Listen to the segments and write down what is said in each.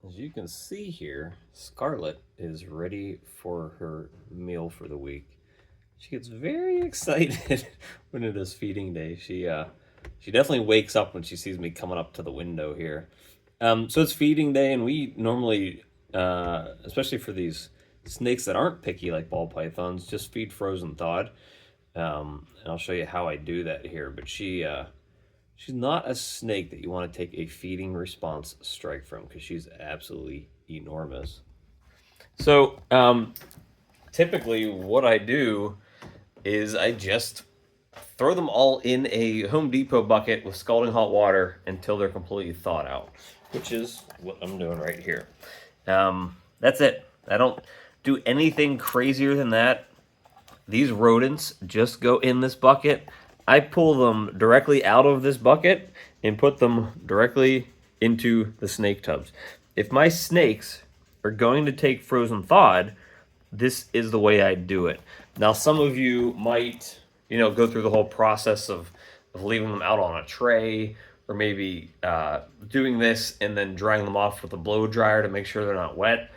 As you can see here, Scarlett is ready for her meal for the week. She gets very excited when it is feeding day. She definitely wakes up when she sees me coming up to the window here. So it's feeding day, and we normally, especially for these snakes that aren't picky like ball pythons, just feed frozen thawed. And I'll show you how I do that here. But she's not a snake that you want to take a feeding response strike from because she's absolutely enormous. So typically, what I do is I just throw them all in a Home Depot bucket with scalding hot water until they're completely thawed out, which is what I'm doing right here. That's it. I don't do anything crazier than that. These rodents just go in this bucket. I pull them directly out of this bucket and put them directly into the snake tubs. If my snakes are going to take frozen thawed, this is the way I do it. Now, some of you might, go through the whole process of leaving them out on a tray, or maybe doing this and then drying them off with a blow dryer to make sure they're not wet.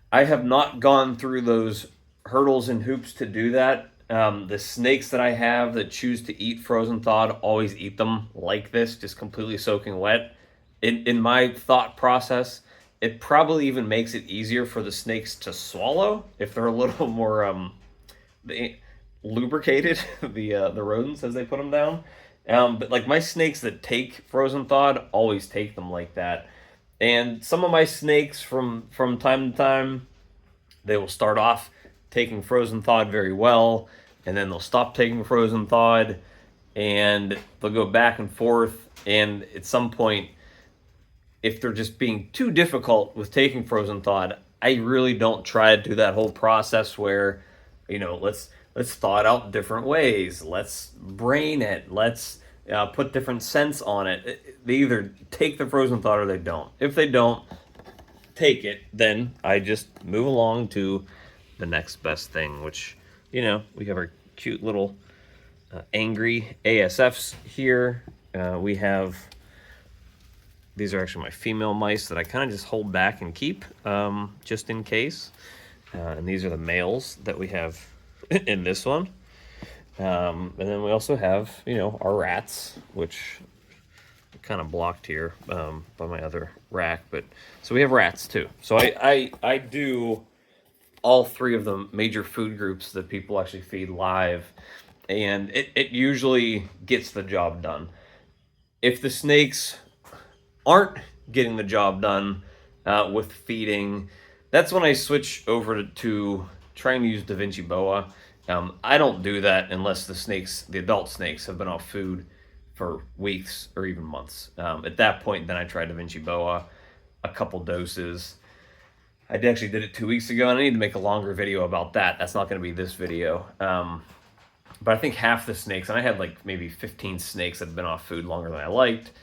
I have not gone through those hurdles and hoops to do that. The snakes that I have that choose to eat frozen thawed always eat them like this, just completely soaking wet. In my thought process, it probably even makes it easier for the snakes to swallow if they're a little more lubricated, the rodents as they put them down. But like my snakes that take frozen thawed always take them like that. And some of my snakes from time to time, they will start off taking frozen thawed very well, and then they'll stop taking frozen thawed, and they'll go back and forth. And at some point, if they're just being too difficult with taking frozen thawed, I really don't try to do that whole process where, let's thaw it out different ways. Let's brain it. Let's put different scents on it. They either take the frozen thawed or they don't. If they don't take it, then I just move along to the next best thing, which, we have our cute little angry ASFs here. We have, these are actually my female mice that I kind of just hold back and keep just in case. And these are the males that we have in this one. And then we also have, our rats, which are kind of blocked here by my other rack. But so we have rats too. So I do all three of the major food groups that people actually feed live, and it usually gets the job done. If the snakes aren't getting the job done with feeding, that's when I switch over to trying to use Da Vinci Boa. I don't do that unless the adult snakes, have been off food for weeks or even months. At that point, then I try Da Vinci Boa, a couple doses. I actually did it 2 weeks ago, and I need to make a longer video about that. That's not going to be this video. But I think half the snakes, and I had like maybe 15 snakes that had been off food longer than I liked,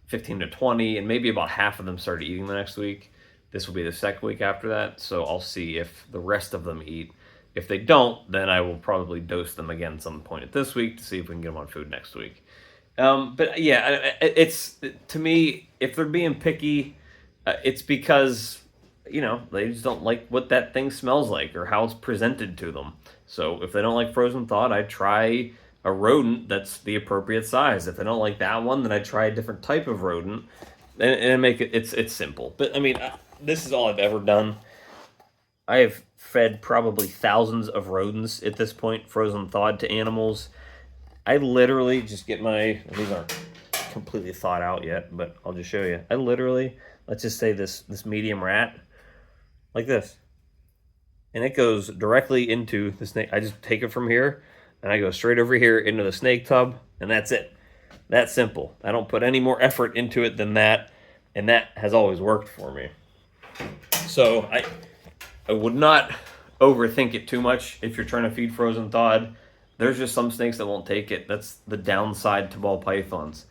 15 to 20, and maybe about half of them started eating the next week. This will be the second week after that, so I'll see if the rest of them eat. If they don't, then I will probably dose them again at some point this week to see if we can get them on food next week. But yeah, it's, to me, if they're being picky, it's because they just don't like what that thing smells like or how it's presented to them. So if they don't like frozen thawed, I try a rodent that's the appropriate size. If they don't like that one, then I try a different type of rodent, and make it's simple. But I mean, this is all I've ever done. I have fed probably thousands of rodents at this point, frozen thawed to animals. I literally just get these aren't completely thawed out yet, but I'll just show you. I literally, let's just say this medium rat, like this, and it goes directly into the snake. I just take it from here and I go straight over here into the snake tub, and that's it. That's simple. I don't put any more effort into it than that, and that has always worked for me. So I would not overthink it too much if you're trying to feed frozen thawed. There's just some snakes that won't take it. That's the downside to ball pythons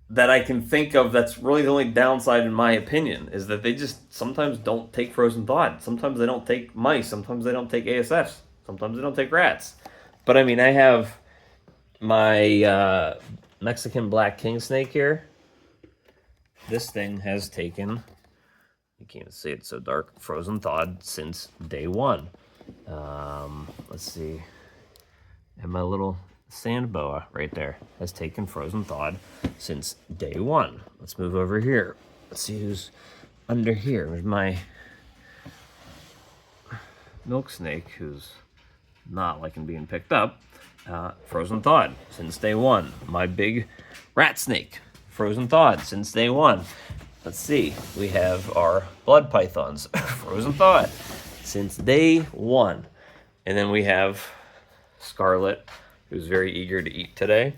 that I can think of. That's really the only downside, in my opinion, is that they just sometimes don't take frozen thawed. Sometimes they don't take mice. Sometimes they don't take ASFs. Sometimes they don't take rats. But I mean, I have my Mexican black king snake here. this thing has taken, you can't see it so dark, frozen thawed since day one. Let's see, and my little sand boa right there has taken frozen thawed since day one. Let's move over here. Let's see who's under here. There's my milk snake, who's not liking being picked up. Frozen thawed since day one. My big rat snake, frozen thawed since day one. Let's see, we have our blood pythons, frozen thawed since day one. And then we have Scarlet, who's very eager to eat today.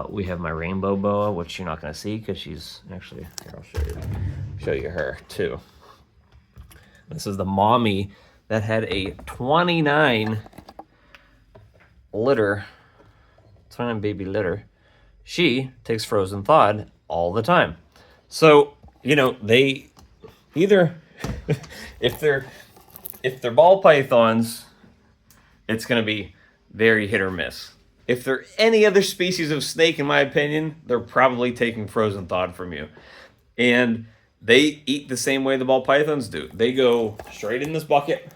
We have my rainbow boa, which you're not going to see because she's actually, here, I'll show you her too. This is the mommy that had a 29 baby litter. She takes frozen thawed all the time. So, you know, they either, if they're ball pythons, it's going to be very hit or miss. If they're any other species of snake, in my opinion, they're probably taking frozen thawed from you. And they eat the same way the ball pythons do. They go straight in this bucket.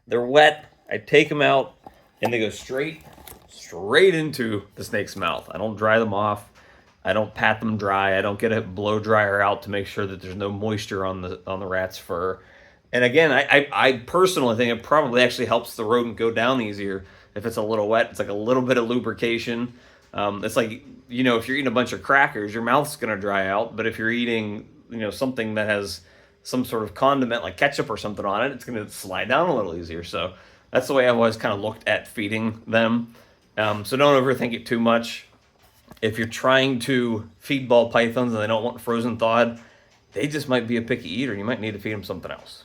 They're wet. I take them out, and they go straight into the snake's mouth. I don't dry them off. I don't pat them dry. I don't get a blow dryer out to make sure that there's no moisture on the rat's fur. And again, I personally think it probably actually helps the rodent go down easier if it's a little wet. It's like a little bit of lubrication. It's like, you know, if you're eating a bunch of crackers, your mouth's going to dry out. But if you're eating, you know, something that has some sort of condiment like ketchup or something on it, it's going to slide down a little easier. So that's the way I've always kind of looked at feeding them. So don't overthink it too much. If you're trying to feed ball pythons and they don't want frozen thawed, they just might be a picky eater. You might need to feed them something else.